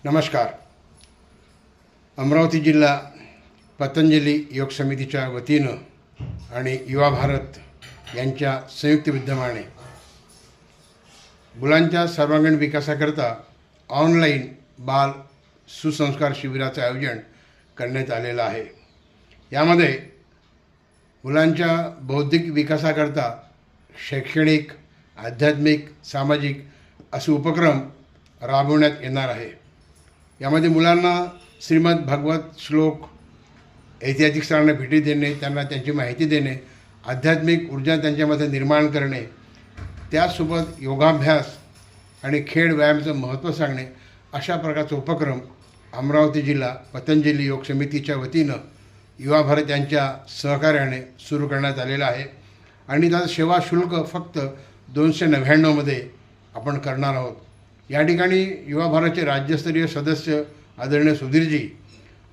नमस्कार. अमरावती जिल्हा पतंजली योग समितीच्या वतीनं आणि युवा भारत यांच्या संयुक्त विद्यमाने मुलांच्या सर्वांगीण विकासाकरता ऑनलाईन बाल सुसंस्कार शिबिराचं आयोजन करण्यात आलेलं आहे. यामध्ये मुलांच्या बौद्धिक विकासाकरता शैक्षणिक, आध्यात्मिक, सामाजिक असे उपक्रम राबवण्यात येणार आहे. यामध्ये मुलांना श्रीमद भगवत श्लोक, ऐतिहासिक स्थळांना भेटी देणे, त्यांना त्यांची माहिती देणे, आध्यात्मिक ऊर्जा त्यांच्यामध्ये निर्माण करणे, त्यासोबत योगाभ्यास आणि खेळ व्यायामाचं महत्त्व सांगणे अशा प्रकारचा उपक्रम अमरावती जिल्हा पतंजली योग समितीच्या वतीनं युवा भारत यांच्या सहकार्याने सुरू करण्यात आलेला आहे. आणि त्याचं सेवा शुल्क फक्त 299 मध्ये आपण करणार आहोत. या ठिकाणी युवा भारतचे राज्यस्तरीय सदस्य आदरणीय सुधीरजी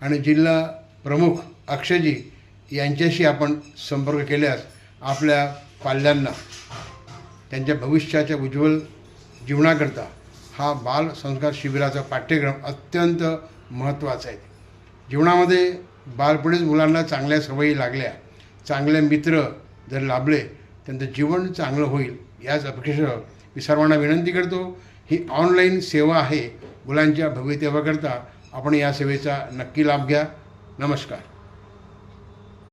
आणि जिल्हा प्रमुख अक्षयजी यांच्याशी आपण संपर्क केल्यास आपल्या पाल्यांना त्यांच्या भविष्याच्या उज्ज्वल जीवनाकरता हा बाल संस्कार शिबिराचा पाठ्यक्रम अत्यंत महत्त्वाचा आहे. जीवनामध्ये बालपणीच मुलांना चांगल्या सवयी लागल्या, चांगले मित्र जर लाभले, त्यांचं जीवन चांगलं होईल याच अपेक्षेसह मी सर्वांना विनंती करतो. ही ऑनलाईन सेवा आहे. मुलांच्या भवितव्याकरता आपण या सेवेचा नक्की लाभ घ्या. नमस्कार.